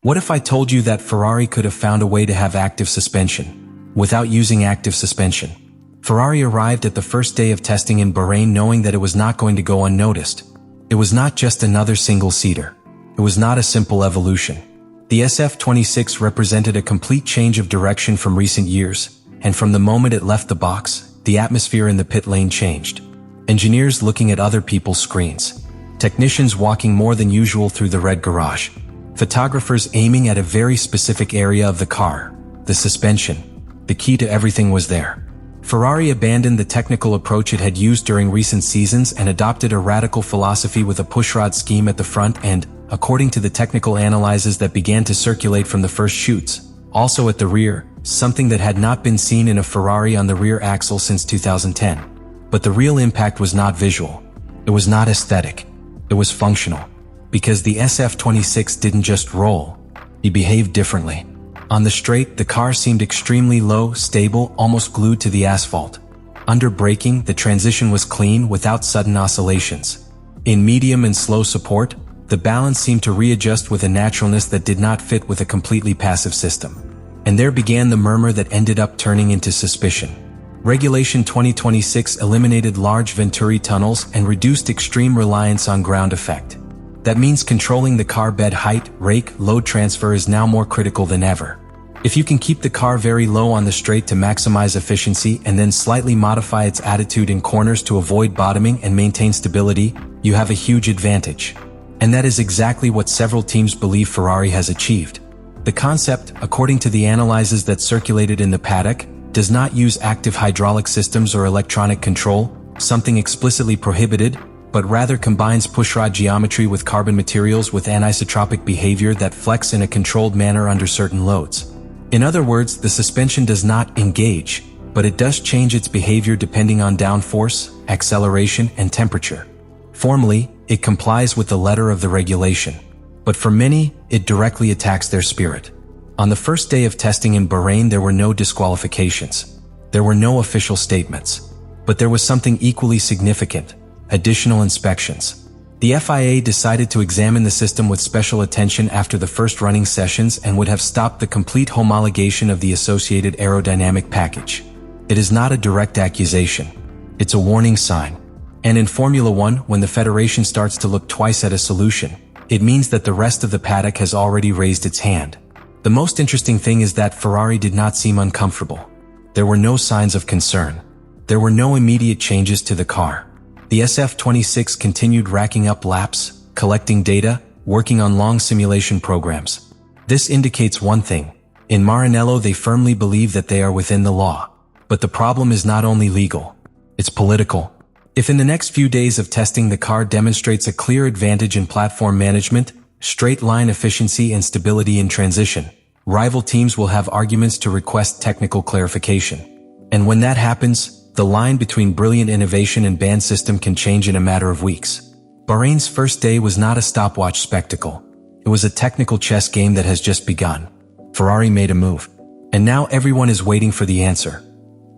What if I told you that Ferrari could have found a way to have active suspension without using active suspension? Ferrari arrived at the first day of testing in Bahrain knowing that it was not going to go unnoticed. It was not just another single-seater. It was not a simple evolution. The SF26 represented a complete change of direction from recent years, and from the moment it left the box, the atmosphere in the pit lane changed. Engineers looking at other people's screens. Technicians walking more than usual through the red garage. Photographers aiming at a very specific area of the car, the suspension. The key to everything was there. Ferrari abandoned the technical approach it had used during recent seasons and adopted a radical philosophy with a pushrod scheme at the front and, according to the technical analyses that began to circulate from the first shoots, also at the rear, something that had not been seen in a Ferrari on the rear axle since 2010. But the real impact was not visual. It was not aesthetic. It was functional. Because the SF26 didn't just roll. It behaved differently. On the straight, the car seemed extremely low, stable, almost glued to the asphalt. Under braking, the transition was clean, without sudden oscillations. In medium and slow support, the balance seemed to readjust with a naturalness that did not fit with a completely passive system. And there began the murmur that ended up turning into suspicion. Regulation 2026 eliminated large Venturi tunnels and reduced extreme reliance on ground effect. That means controlling the car bed height, rake, load transfer is now more critical than ever. If you can keep the car very low on the straight to maximize efficiency and then slightly modify its attitude in corners to avoid bottoming and maintain stability, you have a huge advantage. And that is exactly what several teams believe Ferrari has achieved. The concept, according to the analyses that circulated in the paddock, does not use active hydraulic systems or electronic control, something explicitly prohibited, but rather combines pushrod geometry with carbon materials with anisotropic behavior that flex in a controlled manner under certain loads. In other words, the suspension does not engage, but it does change its behavior depending on downforce, acceleration, and temperature. Formally, it complies with the letter of the regulation. But for many, it directly attacks their spirit. On the first day of testing in Bahrain, there were no disqualifications. There were no official statements. But there was something equally significant: additional inspections. The FIA decided to examine the system with special attention after the first running sessions and would have stopped the complete homologation of the associated aerodynamic package. It is not a direct accusation. It's a warning sign. And in Formula One, when the federation starts to look twice at a solution, it means that the rest of the paddock has already raised its hand. The most interesting thing is that Ferrari did not seem uncomfortable. There were no signs of concern. There were no immediate changes to the car. The SF26 continued racking up laps, collecting data, working on long simulation programs. This indicates one thing. In Maranello, they firmly believe that they are within the law. But the problem is not only legal. It's political. If in the next few days of testing the car demonstrates a clear advantage in platform management, straight line efficiency and stability in transition, rival teams will have arguments to request technical clarification. And when that happens, the line between brilliant innovation and banned system can change in a matter of weeks. Bahrain's first day was not a stopwatch spectacle. It was a technical chess game that has just begun. Ferrari made a move. And now everyone is waiting for the answer.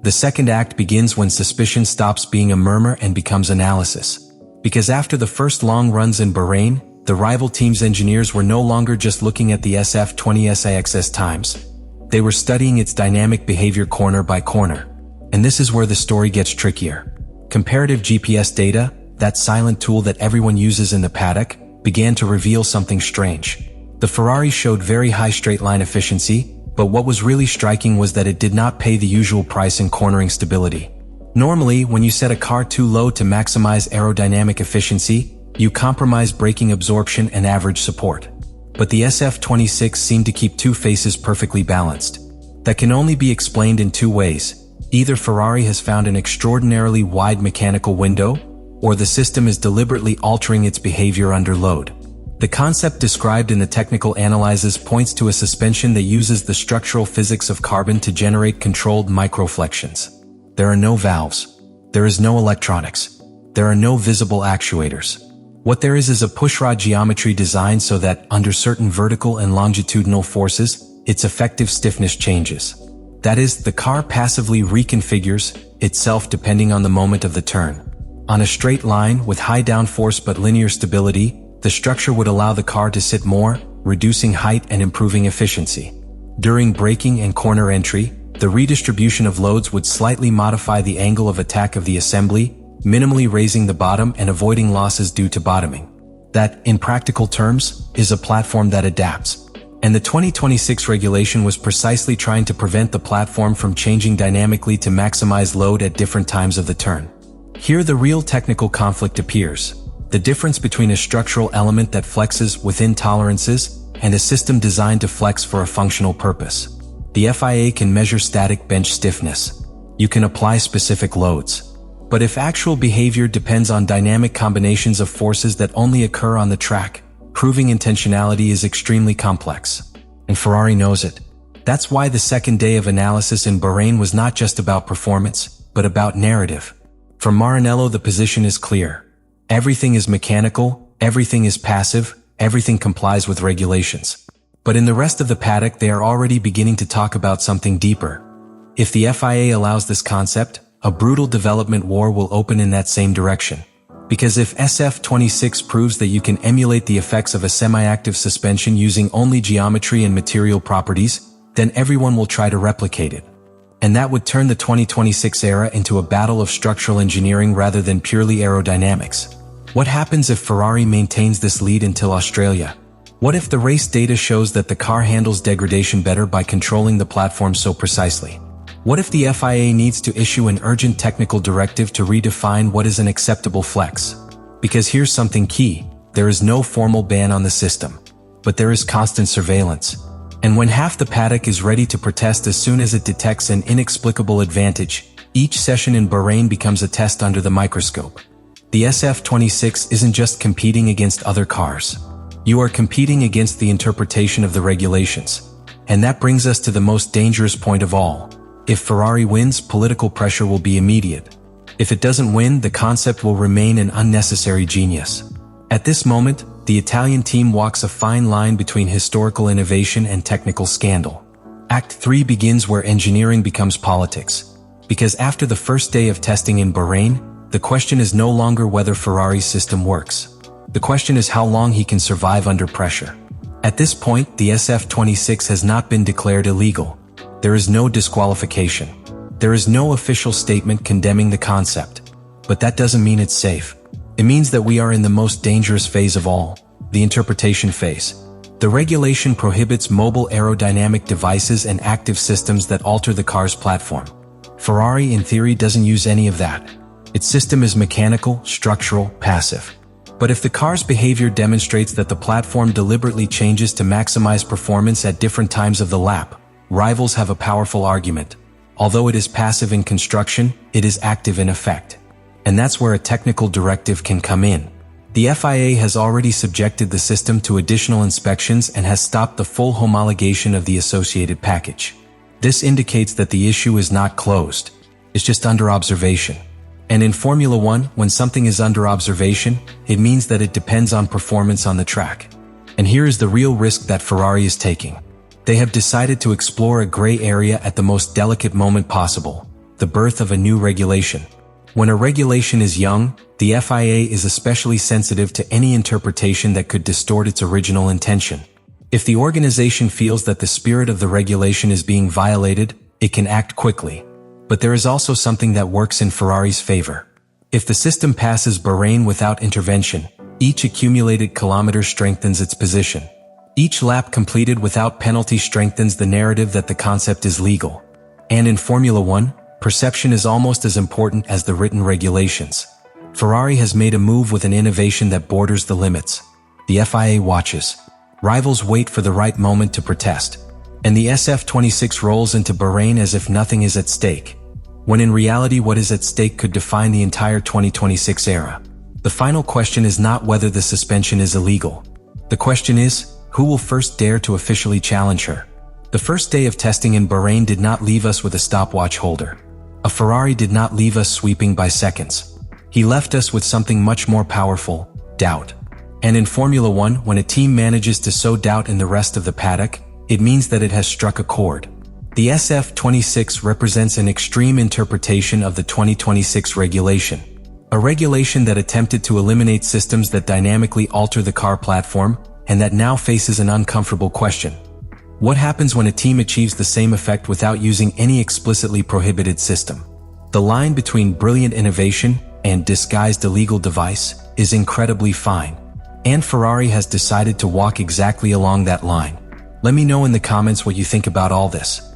The second act begins when suspicion stops being a murmur and becomes analysis. Because after the first long runs in Bahrain, the rival team's engineers were no longer just looking at the SF26 times. They were studying its dynamic behavior corner by corner. And this is where the story gets trickier. Comparative GPS data, that silent tool that everyone uses in the paddock, began to reveal something strange. The Ferrari showed very high straight line efficiency, but what was really striking was that it did not pay the usual price in cornering stability. Normally, when you set a car too low to maximize aerodynamic efficiency, you compromise braking absorption and average support. But the SF26 seemed to keep two faces perfectly balanced. That can only be explained in two ways. Either Ferrari has found an extraordinarily wide mechanical window, or the system is deliberately altering its behavior under load. The concept described in the technical analyses points to a suspension that uses the structural physics of carbon to generate controlled microflexions. There are no valves. There is no electronics. There are no visible actuators. What there is a pushrod geometry designed so that, under certain vertical and longitudinal forces, its effective stiffness changes. That is, the car passively reconfigures itself depending on the moment of the turn. On a straight line with high downforce but linear stability, the structure would allow the car to sit more, reducing height and improving efficiency. During braking and corner entry, the redistribution of loads would slightly modify the angle of attack of the assembly, minimally raising the bottom and avoiding losses due to bottoming. That, in practical terms, is a platform that adapts. And the 2026 regulation was precisely trying to prevent the platform from changing dynamically to maximize load at different times of the turn. Here the real technical conflict appears. The difference between a structural element that flexes within tolerances and a system designed to flex for a functional purpose. The FIA can measure static bench stiffness. You can apply specific loads. But if actual behavior depends on dynamic combinations of forces that only occur on the track, proving intentionality is extremely complex. And Ferrari knows it. That's why the second day of analysis in Bahrain was not just about performance, but about narrative. For Maranello, the position is clear. Everything is mechanical, everything is passive, everything complies with regulations. But in the rest of the paddock, they are already beginning to talk about something deeper. If the FIA allows this concept, a brutal development war will open in that same direction. Because if SF26 proves that you can emulate the effects of a semi-active suspension using only geometry and material properties, then everyone will try to replicate it. And that would turn the 2026 era into a battle of structural engineering rather than purely aerodynamics. What happens if Ferrari maintains this lead until Australia? What if the race data shows that the car handles degradation better by controlling the platform so precisely? What if the FIA needs to issue an urgent technical directive to redefine what is an acceptable flex? Because here's something key, there is no formal ban on the system. But there is constant surveillance. And when half the paddock is ready to protest as soon as it detects an inexplicable advantage, each session in Bahrain becomes a test under the microscope. The SF26 isn't just competing against other cars. You are competing against the interpretation of the regulations. And that brings us to the most dangerous point of all. If Ferrari wins, political pressure will be immediate. If it doesn't win, the concept will remain an unnecessary genius. At this moment, the Italian team walks a fine line between historical innovation and technical scandal. Act 3 begins where engineering becomes politics. Because after the first day of testing in Bahrain, the question is no longer whether Ferrari's system works. The question is how long he can survive under pressure. At this point, the SF26 has not been declared illegal. There is no disqualification. There is no official statement condemning the concept. But that doesn't mean it's safe. It means that we are in the most dangerous phase of all, the interpretation phase. The regulation prohibits mobile aerodynamic devices and active systems that alter the car's platform. Ferrari, in theory, doesn't use any of that. Its system is mechanical, structural, passive. But if the car's behavior demonstrates that the platform deliberately changes to maximize performance at different times of the lap, rivals have a powerful argument. Although it is passive in construction, it is active in effect. And that's where a technical directive can come in. The FIA has already subjected the system to additional inspections and has stopped the full homologation of the associated package. This indicates that the issue is not closed. It's just under observation. And in Formula 1, when something is under observation, it means that it depends on performance on the track. And here is the real risk that Ferrari is taking. They have decided to explore a gray area at the most delicate moment possible, the birth of a new regulation. When a regulation is young, the FIA is especially sensitive to any interpretation that could distort its original intention. If the organization feels that the spirit of the regulation is being violated, it can act quickly. But there is also something that works in Ferrari's favor. If the system passes Bahrain without intervention, each accumulated kilometer strengthens its position. Each lap completed without penalty strengthens the narrative that the concept is legal. And in Formula 1, perception is almost as important as the written regulations. Ferrari has made a move with an innovation that borders the limits. The FIA watches. Rivals wait for the right moment to protest. And the SF26 rolls into Bahrain as if nothing is at stake. When in reality what is at stake could define the entire 2026 era. The final question is not whether the suspension is illegal. The question is, who will first dare to officially challenge her? The first day of testing in Bahrain did not leave us with a stopwatch holder. A Ferrari did not leave us sweeping by seconds. He left us with something much more powerful, doubt. And in Formula 1, when a team manages to sow doubt in the rest of the paddock, it means that it has struck a chord. The SF26 represents an extreme interpretation of the 2026 regulation. A regulation that attempted to eliminate systems that dynamically alter the car platform, and that now faces an uncomfortable question. What happens when a team achieves the same effect without using any explicitly prohibited system? The line between brilliant innovation and disguised illegal device is incredibly fine, and Ferrari has decided to walk exactly along that line. Let me know in the comments what you think about all this.